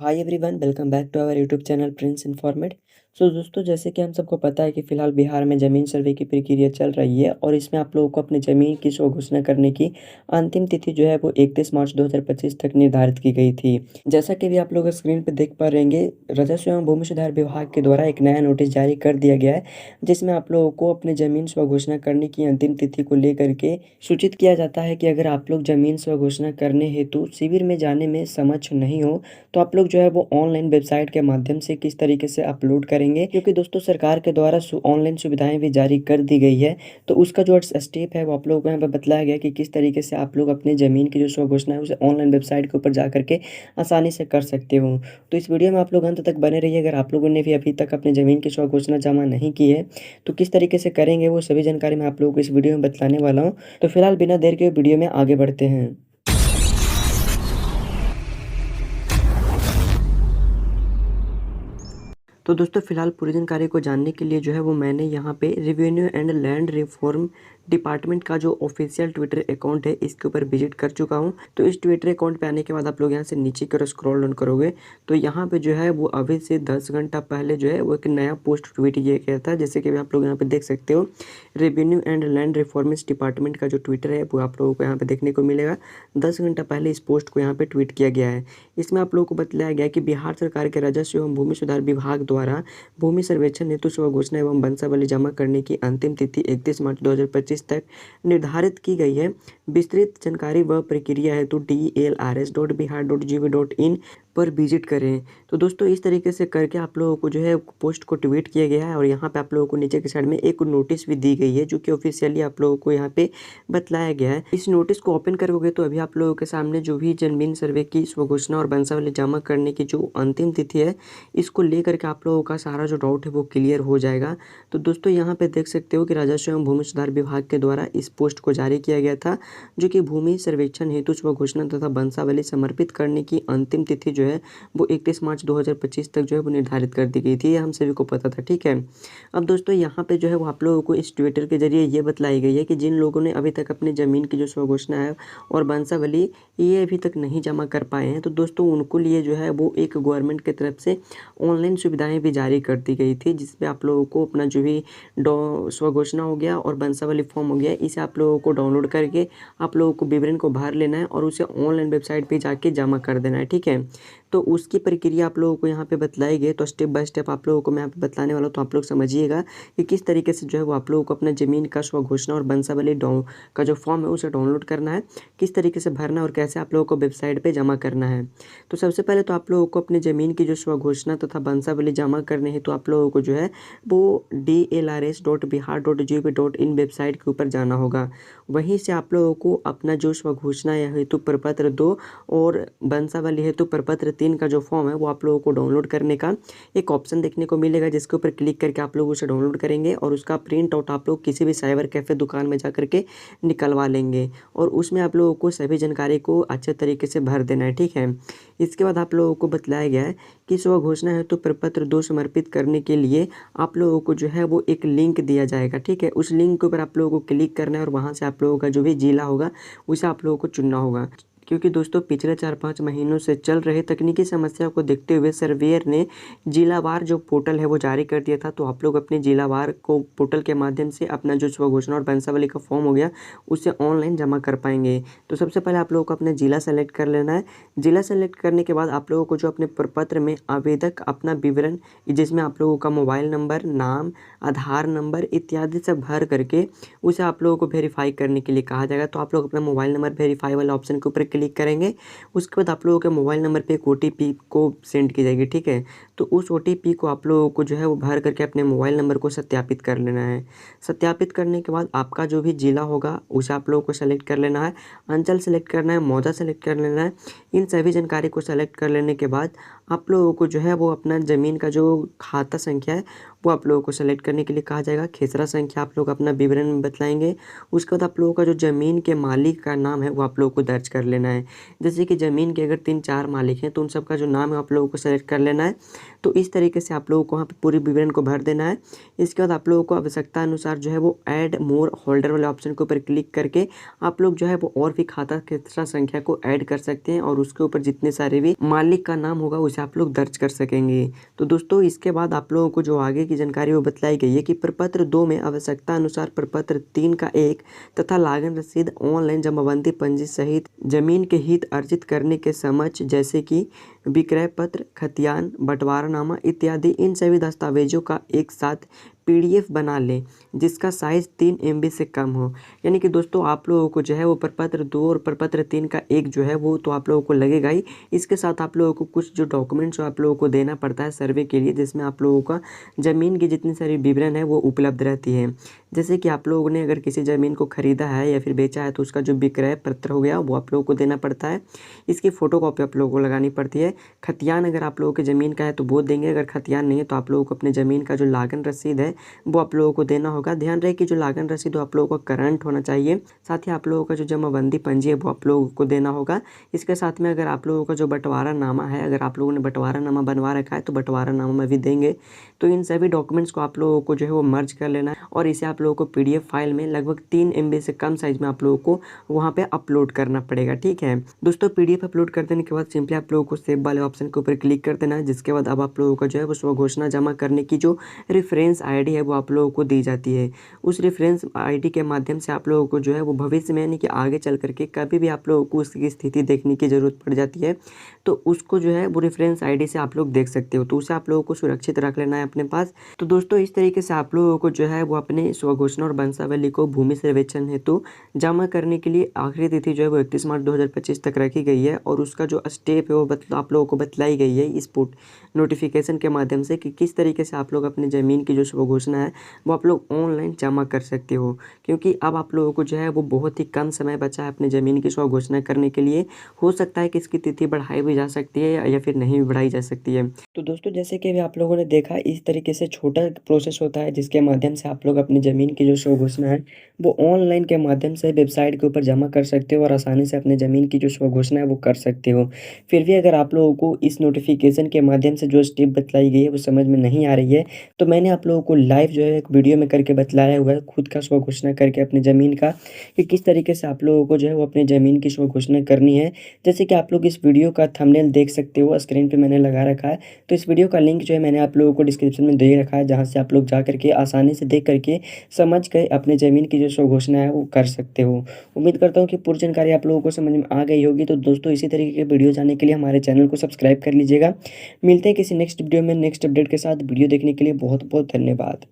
Hi everyone, welcome back to our YouTube channel Prince informate. So दोस्तों, जैसे कि हम सबको पता है कि फ़िलहाल बिहार में ज़मीन सर्वे की प्रक्रिया चल रही है और इसमें आप लोगों को अपनी ज़मीन की स्व घोषणा करने की अंतिम तिथि जो है वो 31 मार्च 2025 तक निर्धारित की गई थी। जैसा कि अभी आप लोग स्क्रीन पर देख पा रहे होंगे, राजस्व एवं भूमि सुधार विभाग के द्वारा एक नया नोटिस जारी कर दिया गया है, जिसमें आप लोगों को अपनी ज़मीन स्व घोषणा करने की अंतिम तिथि को लेकर के सूचित किया जाता है कि अगर आप लोग ज़मीन स्व घोषणा करने हेतु शिविर में जाने में सक्षम नहीं हो तो आप लोग जो है वो ऑनलाइन वेबसाइट के माध्यम से किस तरीके से अपलोड करेंगे, क्योंकि दोस्तों सरकार के द्वारा ऑनलाइन सुविधाएं भी जारी कर दी गई है। तो उसका जो स्टेप है वो आप लोगों को यहाँ पे बतलाया गया कि किस तरीके से आप लोग अपने ज़मीन की जो स्व घोषणा है उसे ऑनलाइन वेबसाइट के ऊपर जा करके आसानी से कर सकते हो। तो इस वीडियो में आप लोग अंत तक बने रहिए। अगर आप लोगों ने भी अभी तक अपनी ज़मीन की स्व घोषणा जमा नहीं की है तो किस तरीके से करेंगे वो सभी जानकारी मैं आप लोगों को इस वीडियो में बतलाने वाला हूँ। तो फिलहाल बिना देर के वीडियो में आगे बढ़ते हैं। तो दोस्तों फिलहाल पूरी जानकारी को जानने के लिए जो है वो मैंने यहाँ पे revenue and land reform department का जो ऑफिशियल ट्विटर अकाउंट है इसके ऊपर विजिट कर चुका हूँ। तो इस ट्विटर अकाउंट पे आने के बाद आप लोग यहाँ से नीचे की ओर स्क्रॉल डाउन करोगे तो यहाँ पे जो है वो अभी से 10 घंटा पहले जो है वो एक नया पोस्ट ट्वीट किया गया था, जैसे कि आप लोग यहाँ पे देख सकते हो। Revenue and land reforms department का जो ट्विटर है वो आप लोगों को यहाँ पे देखने को मिलेगा। 10 घंटा पहले इस पोस्ट को यहाँ पे ट्वीट किया गया है। इसमें आप लोगों को बतलाया गया कि बिहार सरकार के राजस्व एवं भूमि सुधार विभाग द्वारा भूमि सर्वेक्षण हेतु स्व घोषणा एवं वंशावली जमा करने की अंतिम तिथि 31 मार्च 2025 तक निर्धारित की गई है। विस्तृत जानकारी व प्रक्रिया हेतु dlrs.bihar.gov.in पर विजिट करें। तो दोस्तों इस तरीके से करके आप लोगों को जो है पोस्ट को ट्वीट किया गया है और यहाँ पे आप लोगों को नीचे की साइड में एक नोटिस भी दी गई है जो कि ऑफिशियली आप लोगों को यहाँ पे बतलाया गया है। इस नोटिस को ओपन करोगे तो अभी आप लोगों के सामने जो भी जमीन सर्वे की स्व घोषणा और वंशावली जमा करने की जो अंतिम तिथि है इसको लेकर के आप लोगों का सारा जो डाउट है वो क्लियर हो जाएगा। तो दोस्तों यहाँ पे देख सकते हो कि राजस्व एवं भूमि सुधार विभाग के द्वारा इस पोस्ट को जारी किया गया था, जो कि भूमि सर्वेक्षण हेतु स्व घोषणा तथा वंशावली समर्पित करने की अंतिम तिथि जो है वो 31 मार्च 2025 तक जो है वो निर्धारित कर दी गई थी। ये हम सभी को पता था, ठीक है। अब दोस्तों यहाँ पे जो है वो आप लोगों को इस ट्विटर के जरिए ये बतलाई गई है कि जिन लोगों ने अभी तक अपनी ज़मीन की जो स्व घोषणा है और वंशावली ये अभी तक नहीं जमा कर पाए हैं, तो दोस्तों उनको लिए जो है वो एक गवर्नमेंट की तरफ से ऑनलाइन सुविधाएं भी जारी कर दी गई थी, जिसमें आप लोगों को अपना जो भी स्व घोषणा हो गया और वंशावली फॉर्म हो गया, इसे आप लोगों को डाउनलोड करके आप लोगों को विवरण को भर लेना है और उसे ऑनलाइन वेबसाइट पे जाके जमा कर देना है, ठीक है। तो उसकी प्रक्रिया आप लोगों को यहाँ पे बतलाई गई। तो स्टेप बाय स्टेप आप लोगों को मैं यहाँ पे बतलाने वाला हूँ, तो आप लोग समझिएगा कि किस तरीके से जो है वो आप लोगों को अपना ज़मीन का स्व घोषणा और वंशावली का जो फॉर्म है उसे डाउनलोड करना है, किस तरीके से भरना है और कैसे आप लोगों को वेबसाइट पर जमा करना है। तो सबसे पहले तो आप लोगों को अपनी ज़मीन की जो स्व घोषणा तथा वंशावली जमा करने हैं तो आप लोगों को जो है वो dlrs.bihar.gov.in वेबसाइट के ऊपर जाना होगा। वहीं से आप लोगों को अपना जो स्व घोषणा या हेतु प्रपत्र 2 और वंशावली हेतु प्रपत्र 3 का जो फॉर्म है वो आप लोगों को डाउनलोड करने का एक ऑप्शन देखने को मिलेगा, जिसके ऊपर क्लिक करके आप लोग उसे डाउनलोड करेंगे और उसका प्रिंट आउट आप लोग किसी भी साइबर कैफ़े दुकान में जा करके निकलवा लेंगे और उसमें आप लोगों को सभी जानकारी को अच्छे तरीके से भर देना है, ठीक है। इसके बाद आप लोगों को बतलाया गया है कि स्व घोषणा हेतु प्रपत्र 2 समर्पित करने के लिए आप लोगों को जो है वो एक लिंक दिया जाएगा, ठीक है। उस लिंक के ऊपर आप लोगों को क्लिक करना है और वहाँ से आप लोगों का जो भी जिला होगा उसे आप लोगों को चुनना होगा, क्योंकि दोस्तों पिछले 4-5 महीनों से चल रहे तकनीकी समस्या को देखते हुए सर्वेयर ने जिलावार जो पोर्टल है वो जारी कर दिया था। तो आप लोग अपने जिलावार को पोर्टल के माध्यम से अपना जो स्व घोषणा और वंशावली का फॉर्म हो गया उसे ऑनलाइन जमा कर पाएंगे। तो सबसे पहले आप लोगों को अपना जिला सेलेक्ट कर लेना है। जिला सेलेक्ट करने के बाद आप लोगों को जो अपने प्रपत्र में आवेदक अपना विवरण, जिसमें आप लोगों का मोबाइल नंबर, नाम, आधार नंबर इत्यादि सब भर करके उसे आप लोगों को वेरीफाई करने के लिए कहा जाएगा। तो आप लोग अपना मोबाइल नंबर वेरीफाई वाले ऑप्शन के ऊपर क्लिक करेंगे। उसके बाद आप लोगों के मोबाइल नंबर पे एक OTP को सेंड की जाएगी, ठीक है। तो उस OTP को आप लोगों को जो है वो भर करके अपने मोबाइल नंबर को सत्यापित कर लेना है। सत्यापित करने के बाद आपका जो भी जिला होगा उसे आप लोगों को सेलेक्ट कर लेना है, अंचल सेलेक्ट करना है, मौजा सेलेक्ट कर लेना है। इन सभी जानकारी को सेलेक्ट कर लेने के बाद आप लोगों को जो है वो अपना ज़मीन का जो खाता संख्या है वो आप लोगों को सेलेक्ट करने के लिए कहा जाएगा। खेसरा संख्या आप लोग अपना विवरण में बतलाएंगे। उसके बाद आप लोगों का जो ज़मीन के मालिक का नाम है वो आप लोगों को दर्ज कर लेना है। जैसे कि ज़मीन के अगर 3-4 मालिक हैं तो उन सब का जो नाम है आप लोगों को सेलेक्ट कर लेना है। तो इस तरीके से आप लोगों को वहाँ पे पूरी विवरण को भर देना है। इसके बाद आप लोगों को आवश्यकता अनुसार जो है वो ऐड मोर होल्डर वाले ऑप्शन के ऊपर क्लिक करके आप लोग जो है वो और भी खाता खेसरा संख्या को ऐड कर सकते हैं और उसके ऊपर जितने सारे भी मालिक का नाम होगा उसे से आप लोग दर्ज कर सकेंगे। तो दोस्तों इसके बाद आप लोगों को जो आगे की जानकारी वो बतलाई गई है कि प्रपत्र 2 में आवश्यकता अनुसार प्रपत्र 3 का 1 तथा लागन रसीद, ऑनलाइन जमाबंदी पंजी सहित जमीन के हित अर्जित करने के समक्ष जैसे कि विक्रय पत्र, खतियान, बंटवारानामा इत्यादि इन सभी दस्तावेजों का एक साथ PDF बना लें जिसका साइज़ 3 MB से कम हो। यानी कि दोस्तों आप लोगों को जो है वो प्रपत्र 2 और प्रपत्र 3 का एक जो है वो तो आप लोगों को लगेगा ही। इसके साथ आप लोगों को कुछ जो डॉक्यूमेंट्स आप लोगों को देना पड़ता है सर्वे के लिए, जिसमें आप लोगों का ज़मीन की जितनी सारी विवरण है वो उपलब्ध रहती है। जैसे कि आप लोगों ने अगर किसी ज़मीन को ख़रीदा है या फिर बेचा है तो उसका जो विक्रय पत्र हो गया वो आप लोगों को देना पड़ता है। इसकी फ़ोटोकॉपी आप लोगों को लगानी पड़ती है। खतियान अगर आप लोगों की ज़मीन का है तो वो देंगे, अगर खतियान नहीं है तो आप लोगों को अपनी ज़मीन का जो लागन रसीद है वो आप लोगों को देना होगा। ध्यान रहे कि जो लागन रसीद हो आप लोगों का करंट होना चाहिए। साथ ही आप लोगों का जो जमाबंदी पंजी है वो आप लोगों को देना होगा। इसके साथ में अगर आप लोगों का जो बंटवारानामा है, अगर आप लोगों ने बंटवारानामा बनवा रखा है तो बंटवारानामा में भी देंगे। तो इन सभी डॉक्यूमेंट्स को आप लोगों को जो है वो मर्ज कर लेना है और इसे आप लोगों को PDF फाइल में लगभग 3 MB से कम साइज़ में आप लोगों को वहाँ पे अपलोड करना पड़ेगा। ठीक है दोस्तों, PDF अपलोड कर देने के बाद सिंपली आप लोगों को सेव वाले ऑप्शन के ऊपर क्लिक कर देना है। जिसके बाद अब आप लोगों का जो है वो स्वघोषणा जमा करने की जो रेफरेंस ID है वो आप लोगों को दी जाती है। उस रेफरेंस ID के माध्यम से आप लोगों को जो है वो भविष्य में यानी कि आगे चल करके कभी भी आप लोगों को उसकी स्थिति देखने की ज़रूरत पड़ जाती है तो उसको जो है वो रेफरेंस ID से आप लोग देख सकते हो। तो उसे आप लोगों को सुरक्षित रख लेना है अपने पास। तो दोस्तों इस तरीके से आप लोगों को जो है वो अपने स्वघोषणा और वंशावली को भूमि सर्वेक्षण हेतु जमा करने के लिए आखिरी तिथि जो है वो 31 मार्च 2025 तक रखी गई है। और उसका जो स्टेप है वो आप लोगों को बतलाई गई है इस नोटिफिकेशन के माध्यम से कि किस तरीके से आप लोग अपनी ज़मीन की जो स्वघोषणा है वो आप लोग ऑनलाइन जमा कर सकते हो। क्योंकि अब आप लोगों को जो है वो बहुत ही कम समय बचा है अपनी ज़मीन की स्वघोषणा करने के लिए। हो सकता है कि इसकी तिथि बढ़ाई भी जा सकती है या फिर नहीं भी बढ़ाई जा सकती है। तो दोस्तों जैसे कि अभी आप लोगों ने देखा इस तरीके से छोटा प्रोसेस होता है जिसके माध्यम से आप लोग अपनी ज़मीन की जो स्वघोषणा है वो ऑनलाइन के माध्यम से वेबसाइट के ऊपर जमा कर सकते हो और आसानी से अपने ज़मीन की जो स्वघोषणा है वो कर सकते हो। फिर भी अगर आप लोगों को इस नोटिफिकेशन के माध्यम से जो स्टेप बतलाई गई है वो समझ में नहीं आ रही है तो मैंने आप लोगों को लाइव जो है एक वीडियो में करके बतलाया हुआ है खुद का स्वघोषणा करके अपनी ज़मीन का कि किस तरीके से आप लोगों को जो है वो अपनी ज़मीन की स्वघोषणा करनी है। जैसे कि आप लोग इस वीडियो का थंबनेल देख सकते हो, स्क्रीन पे मैंने लगा रखा है। तो इस वीडियो का लिंक जो है मैंने आप लोगों को डिस्क्रिप्शन में दे रखा है जहाँ से आप लोग जा करके आसानी से देख करके समझ के अपने ज़मीन की जो स्वघोषणा है वो कर सकते हो। उम्मीद करता हूँ कि पूरी जानकारी आप लोगों को समझ में आ गई होगी। तो दोस्तों इसी तरीके के वीडियो जानने के लिए हमारे चैनल को सब्सक्राइब कर लीजिएगा। मिलते हैं किसी नेक्स्ट वीडियो में नेक्स्ट अपडेट के साथ। वीडियो देखने के लिए बहुत बहुत धन्यवाद।